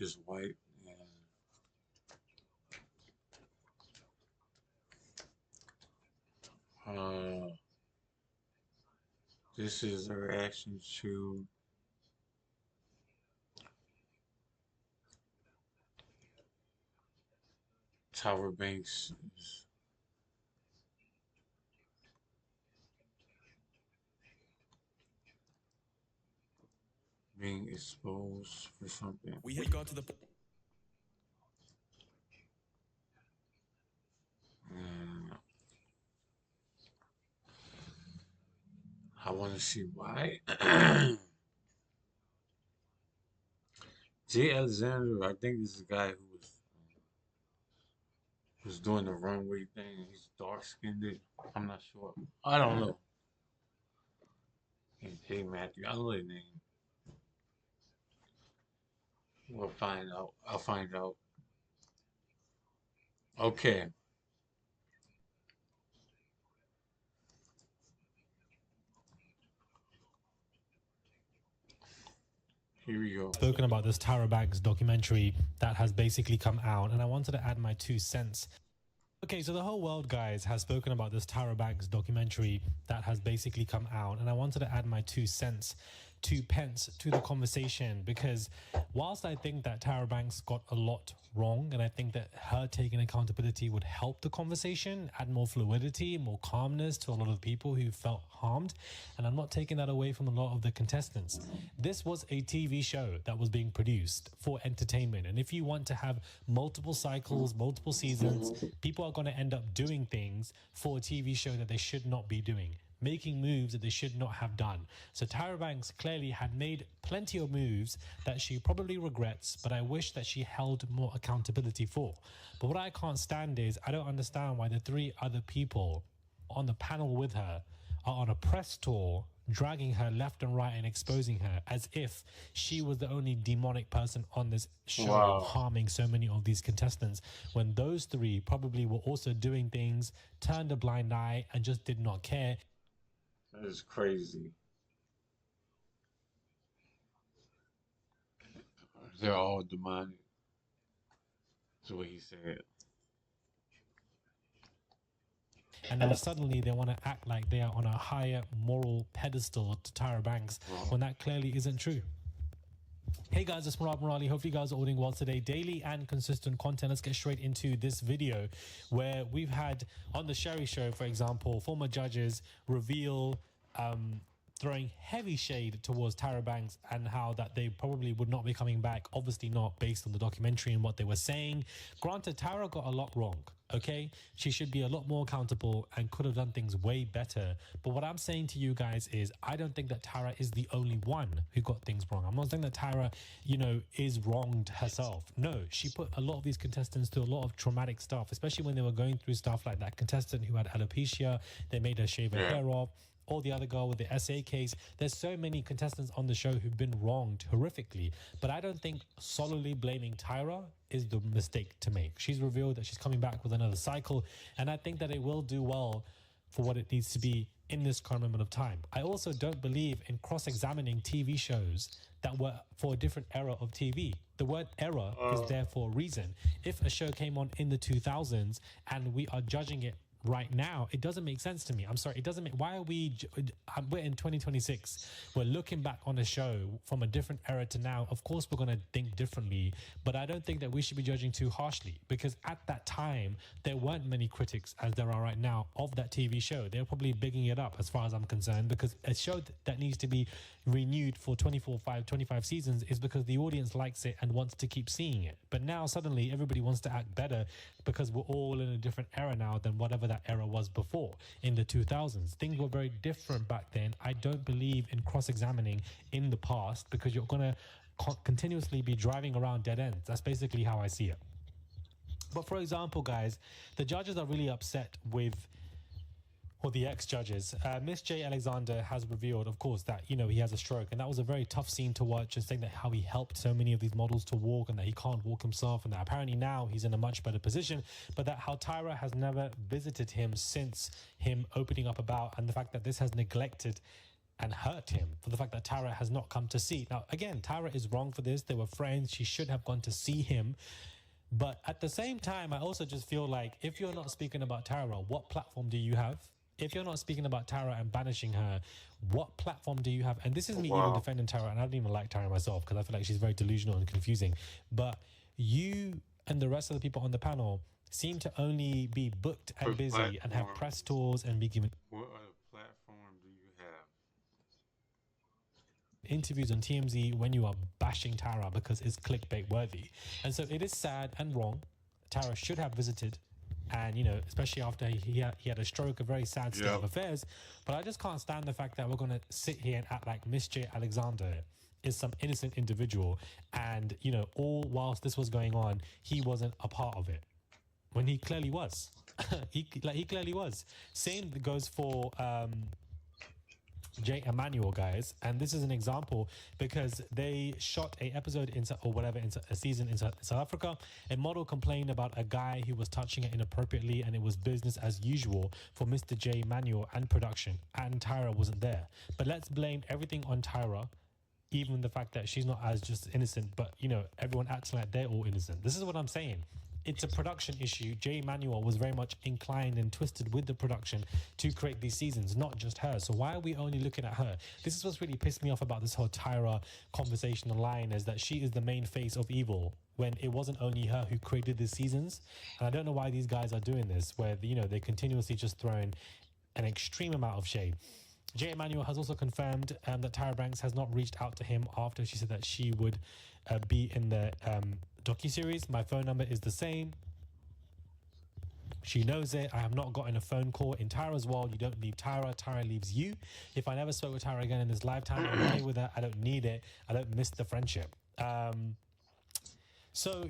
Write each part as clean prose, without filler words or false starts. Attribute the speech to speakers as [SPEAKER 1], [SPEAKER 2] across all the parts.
[SPEAKER 1] is white, and this is a reaction to Tyra Banks is being exposed for something.
[SPEAKER 2] We have got to the point.
[SPEAKER 1] And I want to see why. Jay Alexander, I think this is a guy who was doing the runway thing. He's dark skinned. I'm not sure. I don't know. Hey Matthew, I know his name. We'll find out. I'll find out. Okay. Here we go.
[SPEAKER 3] Spoken about this TYRA Banks documentary that has basically come out, and I wanted to add my 2 cents. Okay, so the whole world, guys, has spoken about this TYRA Banks documentary that has basically come out, and I wanted to add my 2 cents, 2 pence to the conversation, because whilst I think that TYRA Banks got a lot wrong, and I think that her taking accountability would help the conversation, add more fluidity, more calmness to a lot of people who felt harmed, and I'm not taking that away from a lot of the contestants. This was a TV show that was being produced for entertainment, and if you want to have multiple cycles, multiple seasons, people are going to end up doing things for a TV show that they should not be doing, making moves that they should not have done. So Tyra Banks clearly had made plenty of moves that she probably regrets, but I wish that she held more accountability for. But what I can't stand is, I don't understand why the 3 other people on the panel with her are on a press tour, dragging her left and right and exposing her as if she was the only demonic person on this show.
[SPEAKER 1] Wow.
[SPEAKER 3] Harming so many of these contestants, when those 3 probably were also doing things, turned a blind eye and just did not care.
[SPEAKER 1] That is crazy. They're all demonic. That's what he said.
[SPEAKER 3] And now suddenly they want to act like they are on a higher moral pedestal to Tyra Banks, when that clearly isn't true. Hey guys, it's Murad Murali. Hope you guys are all doing well today. Daily and consistent content. Let's get straight into this video, where we've had on the Sherry Show, for example, former judges reveal throwing heavy shade towards Tyra Banks and how that they probably would not be coming back. Obviously not, based on the documentary and what they were saying. Granted, Tyra got a lot wrong. Okay, she should be a lot more accountable and could have done things way better. But what I'm saying to you guys is, I don't think that Tyra is the only one who got things wrong. I'm not saying that Tyra, is wronged herself. No, she put a lot of these contestants through a lot of traumatic stuff, especially when they were going through stuff like that contestant who had alopecia. They made her shave her hair off. Or the other girl with the SA case. There's so many contestants on the show who've been wronged horrifically. But I don't think solely blaming Tyra is the mistake to make. She's revealed that she's coming back with another cycle, and I think that it will do well for what it needs to be in this current moment of time. I also don't believe in cross-examining TV shows that were for a different era of TV. The word era is there for a reason. If a show came on in the 2000s and we are judging it right now, it doesn't make sense to me. I'm sorry, it doesn't make, why are we're in 2026, we're looking back on a show from a different era to now. Of course we're going to think differently, but I don't think that we should be judging too harshly, because at that time there weren't many critics as there are right now of that TV show. They're probably bigging it up, as far as I'm concerned, because a show that needs to be renewed for 25 seasons is because the audience likes it and wants to keep seeing it. But now suddenly everybody wants to act better because we're all in a different era now than whatever that era was before in the 2000s. Things were very different back then. I don't believe in cross-examining in the past, because you're going to continuously be driving around dead ends. That's basically how I see it. But for example, guys, the judges are really upset with, or the ex-judges. Miss J. Alexander has revealed, of course, that, he has a stroke. And that was a very tough scene to watch, and saying that how he helped so many of these models to walk, and that he can't walk himself, and that apparently now he's in a much better position. But that how Tyra has never visited him since him opening up about, and the fact that this has neglected and hurt him for the fact that TYRA has not come to see. Now, again, TYRA is wrong for this. They were friends. She should have gone to see him. But at the same time, I also just feel like if you're not speaking about TYRA, what platform do you have? If you're not speaking about TYRA and banishing her, what platform do you have? And this is me even defending TYRA, and I don't even like TYRA myself because I feel like she's very delusional and confusing. But you and the rest of the people on the panel seem to only be booked and busy and have press tours and be given
[SPEAKER 1] What other platform do you have?
[SPEAKER 3] interviews on TMZ when you are bashing TYRA because it's clickbait worthy. And so it is sad and wrong. TYRA should have visited, and especially after he had a stroke, a very sad state of affairs. But I just can't stand the fact that we're going to sit here and act like Miss J. Alexander is some innocent individual, and all whilst this was going on, he wasn't a part of it when he clearly was. he clearly was. Same goes for J. Manuel, guys, and this is an example because they shot a episode in a season in South Africa. A model complained about a guy who was touching it inappropriately, and it was business as usual for Mr. J. Manuel and production, and TYRA wasn't there. But let's blame everything on TYRA, even the fact that she's not as just innocent, but everyone acts like they're all innocent. This is what I'm saying. It's a production issue. J. Manuel was very much inclined and twisted with the production to create these seasons, not just her. So why are we only looking at her? This is what's really pissed me off about this whole TYRA conversation online, is that she is the main face of evil when it wasn't only her who created these seasons. And I don't know why these guys are doing this, where they're continuously just throwing an extreme amount of shade. J. Manuel has also confirmed that TYRA Banks has not reached out to him after she said that she would be in the docuseries. My phone number is the same. She knows it. I have not gotten a phone call. In TYRA's world, you don't leave TYRA. TYRA leaves you. If I never spoke with TYRA again in this lifetime, I'm okay with that. I don't need it. I don't miss the friendship. So,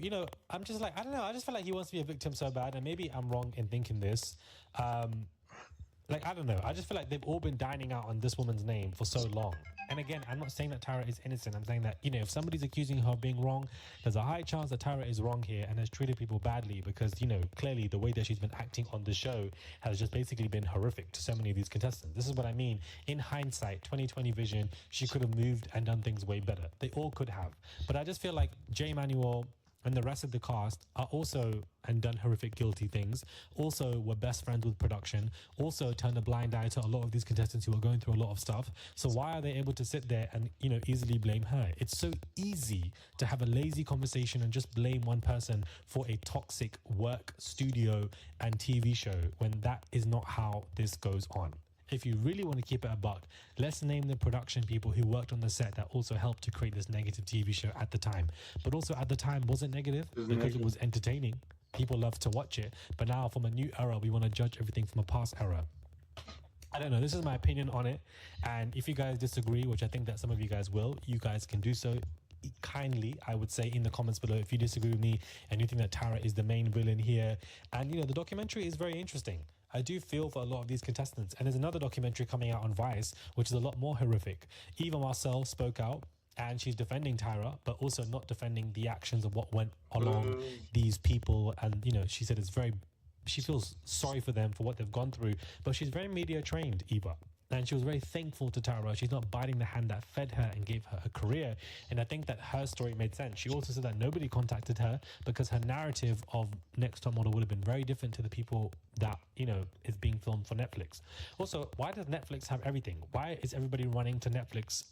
[SPEAKER 3] I'm just like, I don't know. I just feel like he wants to be a victim so bad. And maybe I'm wrong in thinking this. I don't know. I just feel like they've all been dining out on this woman's name for so long. And again, I'm not saying that TYRA is innocent. I'm saying that, if somebody's accusing her of being wrong, there's a high chance that TYRA is wrong here and has treated people badly because, clearly the way that she's been acting on the show has just basically been horrific to so many of these contestants. This is what I mean. In hindsight, 2020 vision, she could have moved and done things way better. They all could have. But I just feel like J. Manuel and the rest of the cast are also and done horrific guilty things, also were best friends with production, also turned a blind eye to a lot of these contestants who are going through a lot of stuff. So why are they able to sit there and easily blame her? It's so easy to have a lazy conversation and just blame one person for a toxic work, studio and TV show when that is not how this goes on. If you really want to keep it a buck, let's name the production people who worked on the set that also helped to create this negative TV show at the time. But also at the time wasn't negative because it was entertaining. People loved to watch it. But now from a new era, we want to judge everything from a past era. I don't know. This is my opinion on it. And if you guys disagree, which I think that some of you guys will, you guys can do so kindly, I would say, in the comments below if you disagree with me and you think that TYRA is the main villain here. And, the documentary is very interesting. I do feel for a lot of these contestants. And there's another documentary coming out on Vice, which is a lot more horrific. Eva Marcel spoke out and she's defending TYRA, but also not defending the actions of what went along these people. And, she said she feels sorry for them for what they've gone through, but she's very media trained, Eva. And she was very thankful to TYRA. She's not biting the hand that fed her and gave her a career. And I think that her story made sense. She also said that nobody contacted her because her narrative of Next Top Model would have been very different to the people that, is being filmed for Netflix. Also, why does Netflix have everything? Why is everybody running to Netflix?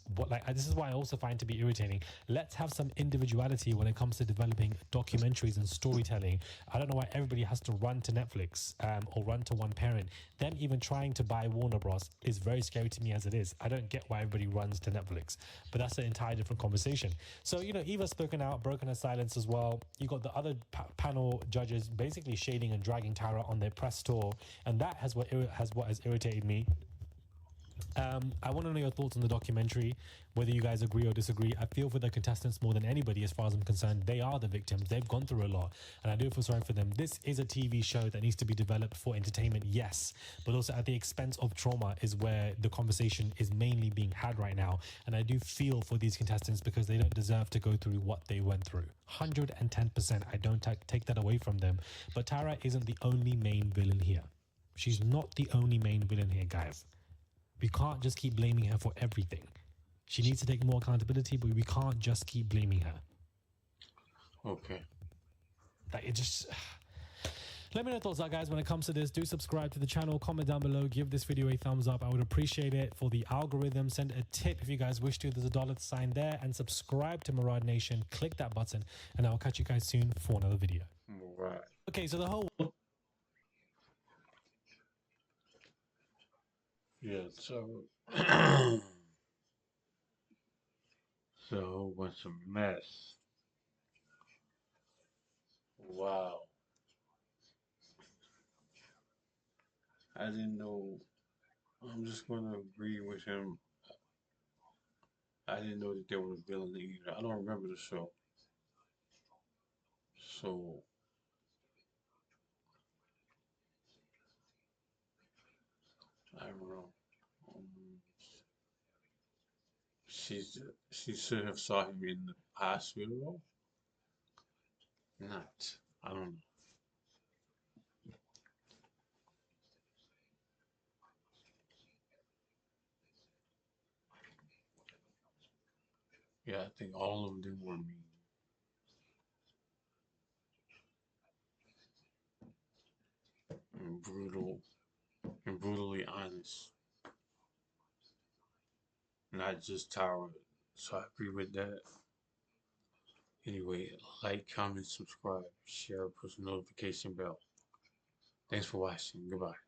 [SPEAKER 3] This is why I also find to be irritating. Let's have some individuality when it comes to developing documentaries and storytelling. I don't know why everybody has to run to Netflix or run to one parent. Them even trying to buy Warner Bros. Is very scary to me as it is. I don't get why everybody runs to Netflix, but that's an entirely different conversation. So, Eva's spoken out, broken her silence as well. You got the other panel judges basically shading and dragging TYRA on their press tour, and that has what has irritated me. I want to know your thoughts on the documentary, whether you guys agree or disagree. I feel for the contestants more than anybody as far as I'm concerned. They are the victims. They've gone through a lot, and I do feel sorry for them. This is a TV show that needs to be developed for entertainment, yes, but also at the expense of trauma is where the conversation is mainly being had right now. And I do feel for these contestants because they don't deserve to go through what they went through. 110%. I don't take that away from them. But TYRA isn't the only main villain here. She's not the only main villain here, guys. We can't just keep blaming her for everything. She needs to take more accountability, but we can't just keep blaming her.
[SPEAKER 1] Okay.
[SPEAKER 3] Like, it just... Let me know your thoughts out, guys, when it comes to this. Do subscribe to the channel, comment down below, give this video a thumbs up. I would appreciate it. For the algorithm, send a tip if you guys wish to. There's a dollar sign there. And subscribe to Murad Nation. Click that button, and I'll catch you guys soon for another video.
[SPEAKER 1] All right.
[SPEAKER 3] Okay, so the whole...
[SPEAKER 1] Yeah, so so a whole bunch of mess. Wow. I didn't know. I'm just gonna agree with him. I didn't know that there was a villain either. I don't remember the show. So I don't know. Um, she should have saw him in the hospital. Not. I don't know. Yeah, I think all of them were mean and brutal and brutally honest. Not just Tyra. So I agree with that. Anyway, like, comment, subscribe, share, push the notification bell. Thanks for watching. Goodbye.